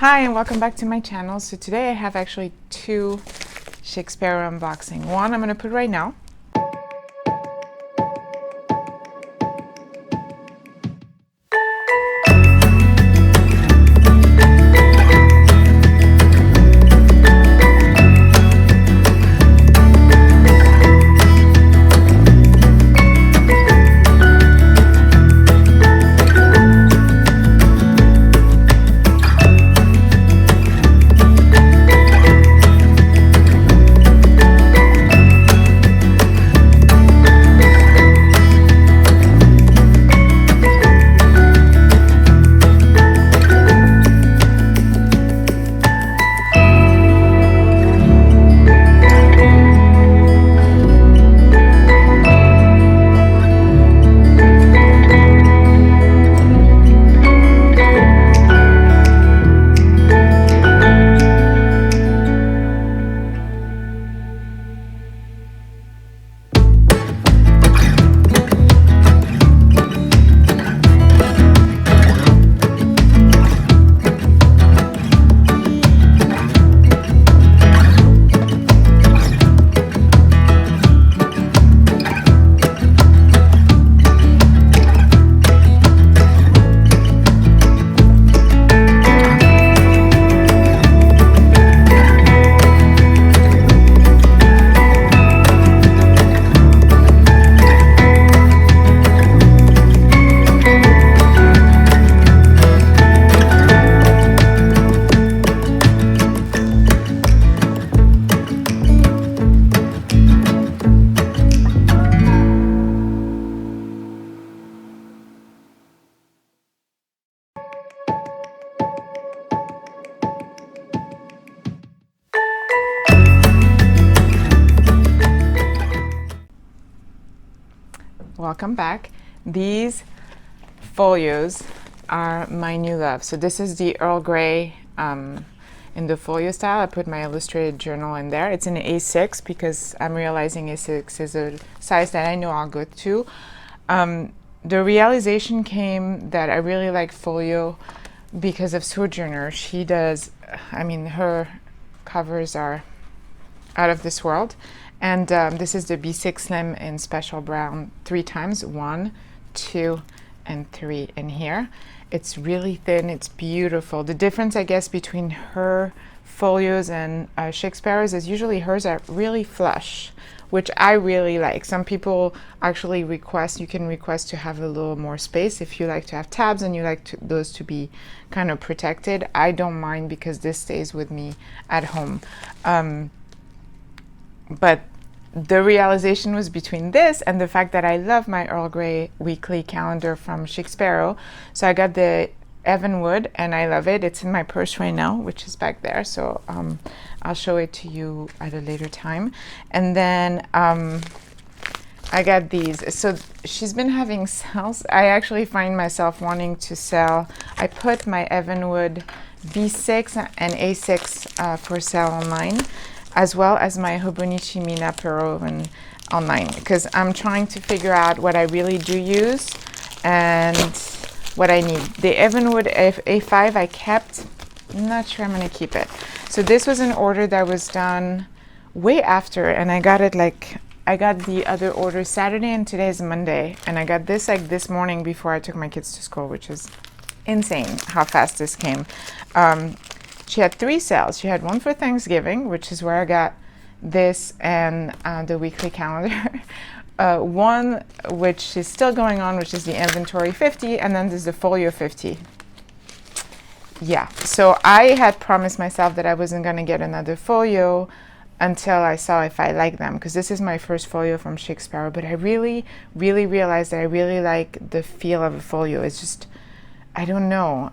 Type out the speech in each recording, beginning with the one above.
Hi and welcome back to my channel. So today I have actually two Chic Sparrow unboxing. One I'm going to put right now. Welcome back. These folios are my new love. So this is the Earl Grey in the folio style. I put my illustrated journal in there. It's an A6 because I'm realizing A6 is a size that I know I'll go to. The realization came that I really like folio because of Sojourner. She does, her covers are out of this world. And this is the B6 Slim in special brown 3 times, 1, 2, and 3 in here. It's really thin, it's beautiful. The difference, I guess, between her folios and Chic Sparrows is usually hers are really flush, which I really like. Some people actually you can request to have a little more space if you like to have tabs and you like those to be kind of protected. I don't mind because this stays with me at home. But the realization was between this and the fact that I love my Earl Grey weekly calendar from Chic Sparrow. So I got the Evanwood and I love it. It's in my purse right now, which is back there. So I'll show it to you at a later time. And then I got these. So she's been having sales. I actually find myself wanting to sell. I put my Evanwood B6 and A6 for sale online, as well as my Hobonichi Mina Perovan online, because I'm trying to figure out what I really do use and what I need. The Evanwood A5 I kept. I'm not sure I'm going to keep it. So this was an order that was done way after, and I got it I got the other order Saturday and today is Monday, and I got this this morning before I took my kids to school, which is insane how fast this came. She had 3 sales. She had one for Thanksgiving, which is where I got this and the weekly calendar. One which is still going on, which is the Inventory 50, and then there's the Folio 50. Yeah, so I had promised myself that I wasn't going to get another folio until I saw if I like them, because this is my first folio from Chic Sparrow, but I really, really realized that I really like the feel of a folio. It's just, I don't know.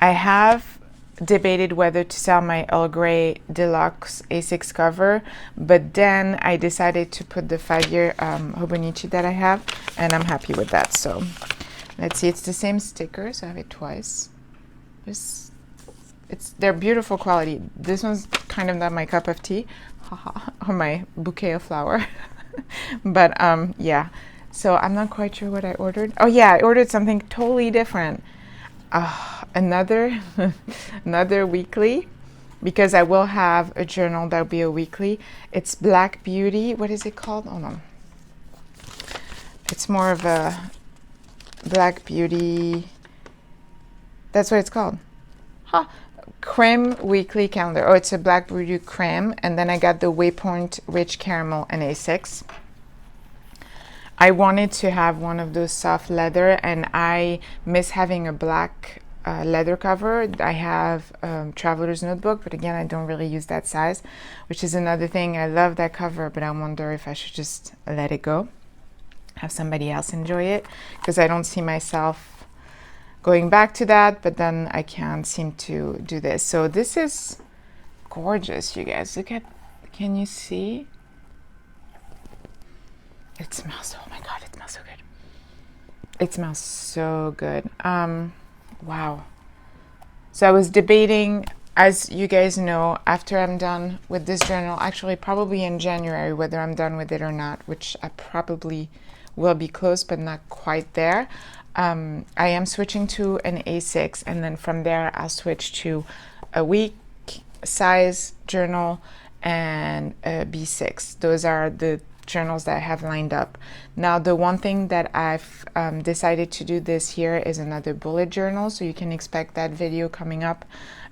I have debated whether to sell my Earl Grey Deluxe A6 cover, but then I decided to put the 5-year Hobonichi that I have, and I'm happy with that. So let's see, it's the same sticker, so I have it twice. They're beautiful quality. This one's kind of not my cup of tea, or my bouquet of flower. But yeah, so I'm not quite sure what I ordered. Oh yeah, I ordered something totally different. Another another weekly, because I will have a journal that'll be a weekly. It's Black Beauty. What is it called? Hold on. It's more of a Black Beauty. That's what it's called. Huh. Creme weekly calendar. Oh, it's a Black Beauty creme. And then I got the Waypoint Rich Caramel and A6. I wanted to have one of those soft leather, and I miss having a black leather cover. I have Traveler's Notebook, but again, I don't really use that size, which is another thing. I love that cover, but I wonder if I should just let it go, have somebody else enjoy it, because I don't see myself going back to that, but then I can't seem to do this. So this is gorgeous, you guys. Look at, can you see? It smells, oh my God, it smells so good. It smells so good. Wow. So I was debating, as you guys know, after I'm done with this journal, actually probably in January, whether I'm done with it or not, which I probably will be close, but not quite there. I am switching to an A6, and then from there I'll switch to a week size journal and a B6. Those are the journals that I have lined up. Now, the one thing that I've decided to do this year is another bullet journal, so you can expect that video coming up.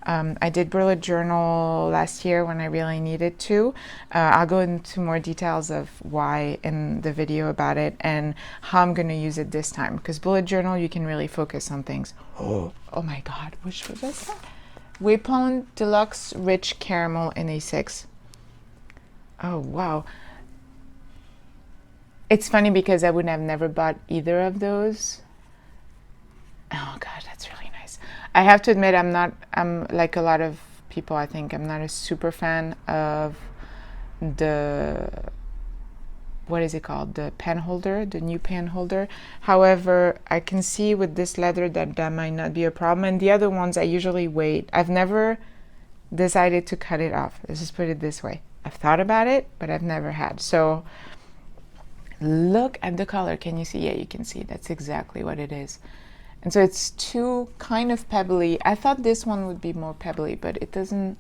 I did bullet journal last year when I really needed to. I'll go into more details of why in the video about it and how I'm going to use it this time, because bullet journal, you can really focus on things. Oh my God, which was that? Waypoint Deluxe Rich Caramel in A6. Oh wow. It's funny because I would have never bought either of those. Oh God, that's really nice. I have to admit, I'm like a lot of people, I think, I'm not a super fan of the, what is it called? The pen holder, the new pen holder. However, I can see with this leather that might not be a problem. And the other ones, I usually wait. I've never decided to cut it off. Let's just put it this way. I've thought about it, but I've never had. So look at the color. Can you see? Yeah, you can see. That's exactly what it is. And so it's too kind of pebbly. I thought this one would be more pebbly, but it doesn't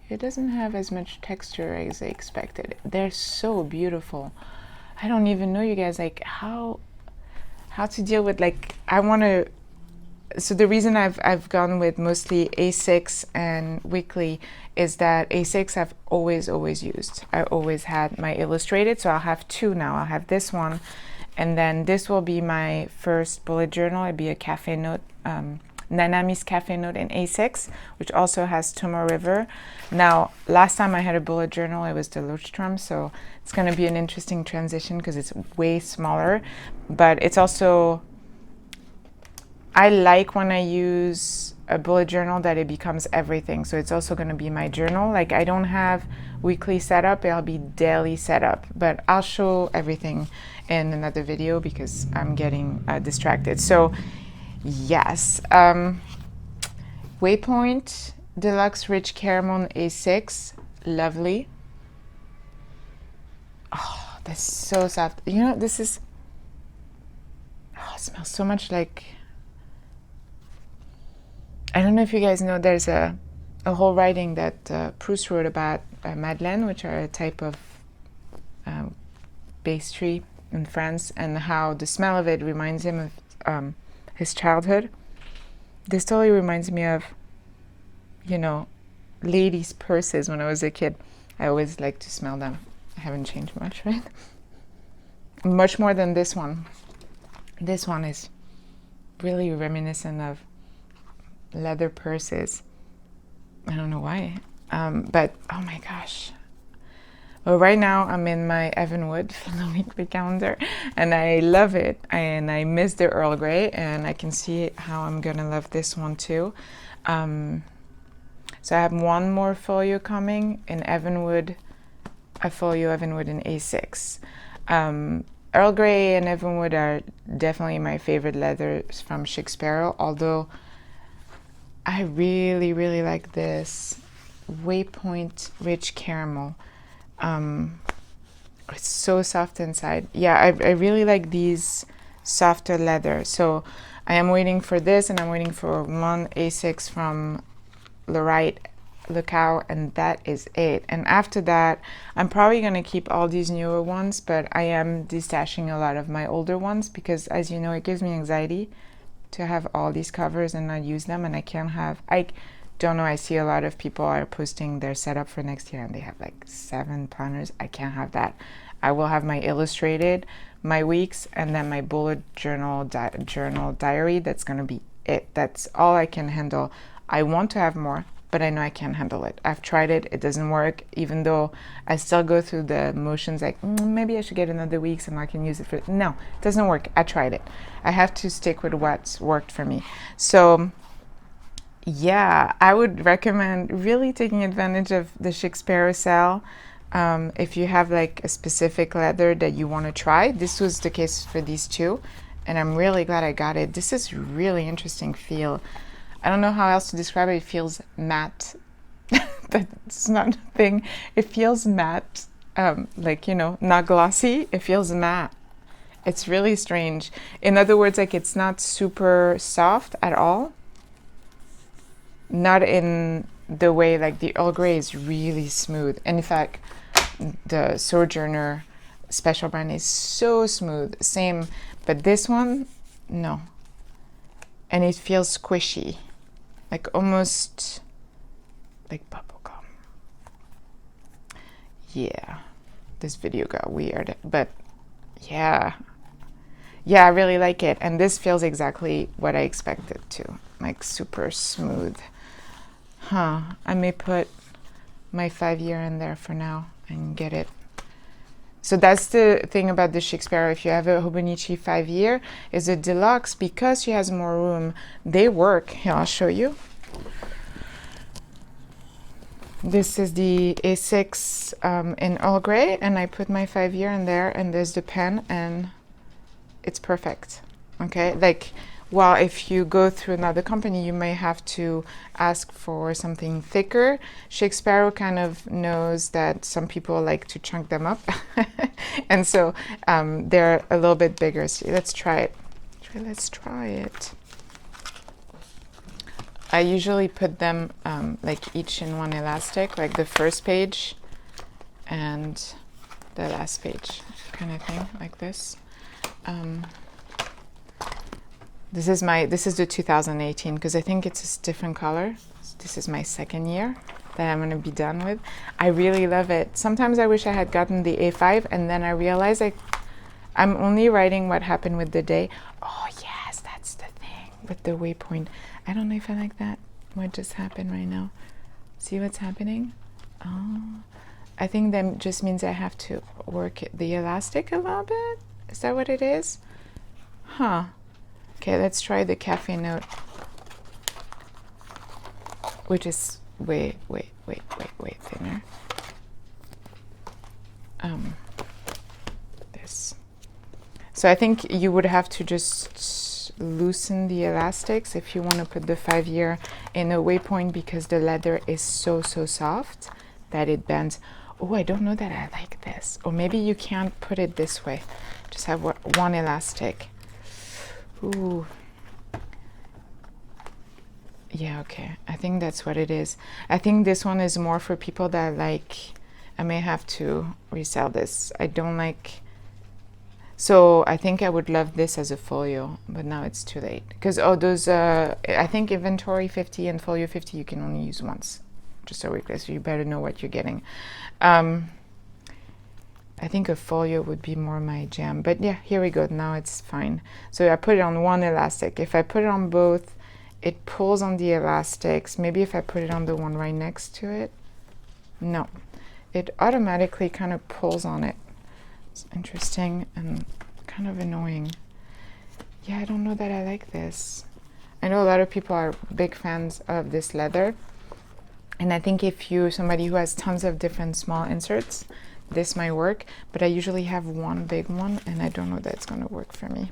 have as much texture as I expected. They're so beautiful. I don't even know, you guys, like how to deal with, like, I want to, so the reason I've gone with mostly A6 and weekly is that A6 I've always used. I always had my illustrated, so I'll have two now. I'll have this one, and then this will be my first bullet journal. It'll be a cafe note, Nanami's cafe note in A6, which also has Tomo River. Now, last time I had a bullet journal, it was the Leuchtturm, so it's going to be an interesting transition because it's way smaller, but it's also, I like when I use a bullet journal that it becomes everything. So it's also going to be my journal. Like, I don't have weekly setup, it'll be daily setup, but I'll show everything in another video because I'm getting distracted. So yes, Waypoint Deluxe Rich Caramel A6, lovely. Oh, that's so soft. You know, this is, oh, it smells so much like, I don't know if you guys know, there's a whole writing that Proust wrote about Madeleine, which are a type of pastry in France, and how the smell of it reminds him of his childhood. This totally reminds me of, you know, ladies' purses when I was a kid. I always liked to smell them. I haven't changed much, right? Much more than this one. This one is really reminiscent of leather purses. I don't know why, but oh my gosh. Well, right now I'm in my Evanwood for the weekly calendar, and I love it, and I miss the Earl Grey, and I can see how I'm gonna love this one too. So I have one more folio coming in Evanwood, a folio Evanwood in A6. Earl Grey and Evanwood are definitely my favorite leathers from Chic Sparrow, although I really like this Waypoint Rich Caramel. It's so soft inside. Yeah, I really like these softer leather. So I am waiting for this, and I'm waiting for one A6 from Lookout, and that is it. And after that, I'm probably going to keep all these newer ones, but I am destashing a lot of my older ones because, as you know, it gives me anxiety to have all these covers and not use them. And I don't know, I see a lot of people are posting their setup for next year and they have like 7 planners. I can't have that. I will have my illustrated, my weeks, and then my bullet journal diary. That's going to be it. That's all I can handle. I want to have more, but I know I can't handle it. I've tried it. It doesn't work, even though I still go through the motions like, maybe I should get another weeks and I can use it for... No, it doesn't work. I tried it. I have to stick with what's worked for me. So yeah, I would recommend really taking advantage of the Chic Sparrow sale. If you have like a specific leather that you want to try. This was the case for these two, and I'm really glad I got it. This is really interesting feel. I don't know how else to describe it. It feels matte. That's not a thing. It feels matte, like, you know, not glossy. It feels matte. It's really strange. In other words, like, it's not super soft at all. Not in the way like the Earl Grey is really smooth. And in fact, the Sojourner special brand is so smooth. Same, but this one, no. And it feels squishy. Like almost like bubblegum. Yeah, this video got weird, but yeah, I really like it. And this feels exactly what I expected to, like super smooth. I may put my 5-year in there for now and get it. So that's the thing about the Chic Sparrow. If you have a Hobonichi 5-year, is a deluxe, because she has more room. They work. Here, I'll show you. This is the A6 in Earl Grey, and I put my 5-year in there, and there's the pen, and it's perfect. Okay, like, well, if you go through another company, you may have to ask for something thicker. Chic Sparrow kind of knows that some people like to chunk them up. And so they're a little bit bigger. So let's try it. Let's try it. I usually put them like each in one elastic, like the first page and the last page, kind of thing, like this. This is the 2018, because I think it's a different color. This is my 2nd year that I'm going to be done with. I really love it. Sometimes I wish I had gotten the A5, and then I realized I'm only writing what happened with the day. Oh yes, that's the thing with the Waypoint. I don't know if I like that. What just happened right now? See what's happening? Oh, I think that just means I have to work the elastic a little bit. Is that what it is? Huh. Okay, let's try the cafe note, which is way thinner. This. So I think you would have to just loosen the elastics if you want to put the 5-year in a Waypoint, because the leather is so soft that it bends. Oh, I don't know that I like this. Or maybe you can't put it this way. Just have one elastic. Ooh. Yeah, okay. I think that's what it is. I think this one is more for people that like... I may have to resell this. I don't like... So I think I would love this as a folio, but now it's too late. Because, those... I think inventory 50 and folio 50 you can only use once. Just so we're so you better know what you're getting. I think a folio would be more my jam, but yeah, here we go. Now it's fine. So I put it on one elastic. If I put it on both, it pulls on the elastics. Maybe if I put it on the one right next to it, no, it automatically kind of pulls on it. It's interesting and kind of annoying. Yeah, I don't know that I like this. I know a lot of people are big fans of this leather, and I think if you're somebody who has tons of different small inserts, this might work, but I usually have one big one, and I don't know that it's going to work for me.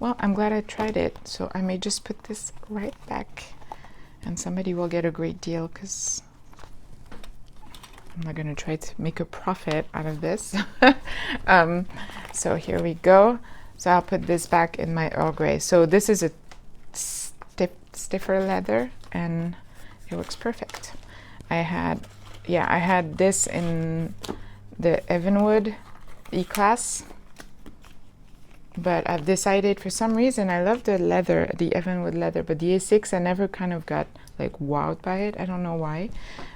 Well, I'm glad I tried it, so I may just put this right back, and somebody will get a great deal, because I'm not going to try to make a profit out of this. So here we go. So I'll put this back in my Earl Grey. So this is a stiffer leather and it works perfect. I had this in the Evanwood E-Class, but I've decided for some reason I love the leather, the Evanwood leather, but the A6 I never kind of got like wowed by it. I don't know why.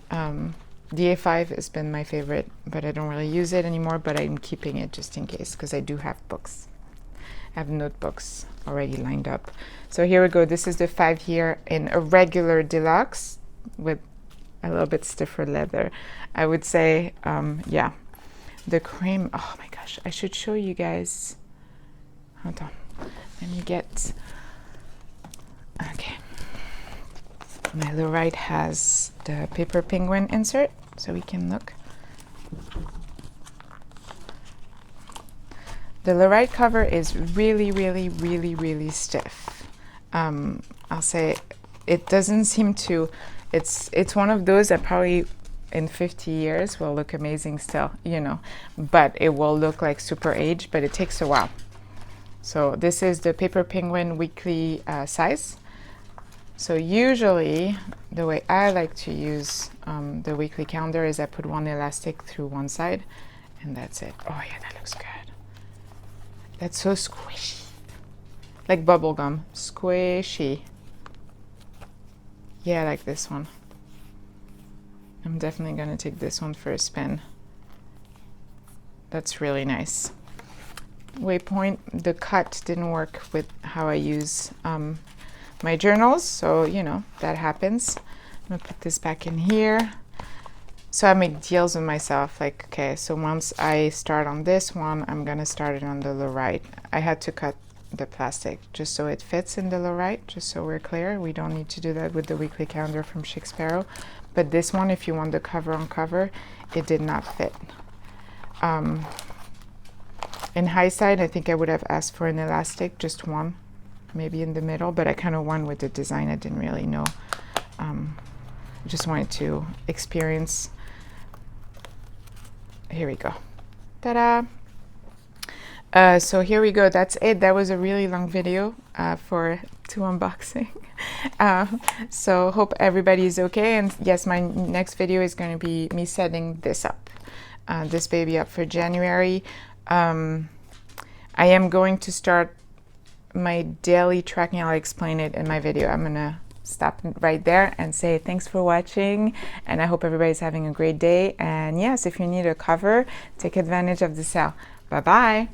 The A5 has been my favorite, but I don't really use it anymore, but I'm keeping it just in case because I do have books. I have notebooks already lined up. So here we go. This is the 5 here in a regular deluxe with a little bit stiffer leather. I would say, yeah, the cream. Oh my gosh, I should show you guys. Hold on. Let me get. Okay. My Lorite has the paper penguin insert, so we can look. The Lorite cover is really, really, really, really stiff. I'll say it doesn't seem to. It's one of those that probably in 50 years will look amazing still, you know, but it will look like super aged, but it takes a while. So this is the Paper Penguin weekly size. So usually the way I like to use the weekly calendar is I put one elastic through one side and that's it. Oh yeah, that looks good. That's so squishy. Like bubble gum, squishy. Yeah, I like this one. I'm definitely gonna take this one for a spin. That's really nice. Waypoint, the cut didn't work with how I use my journals, so you know, that happens. I'm gonna put this back in here. So I make deals with myself, like, okay, so once I start on this one, I'm gonna start it on the Lorite. I had to cut the plastic just so it fits in the Lorite, just so we're clear. We don't need to do that with the weekly calendar from Chic Sparrow. But this one, if you want the cover on cover, it did not fit. In hindsight, I think I would have asked for an elastic, just one, maybe in the middle, but I kind of went with the design. I didn't really know. I just wanted to experience. Here we go. Ta-da! So here we go. That's it. That was a really long video for two unboxing. So hope everybody is okay. And yes, my next video is going to be me setting this up, this baby up for January. I am going to start my daily tracking. I'll explain it in my video. I'm going to stop right there and say thanks for watching, and I hope everybody's having a great day. And yes, if you need a cover, take advantage of the sale. Bye bye.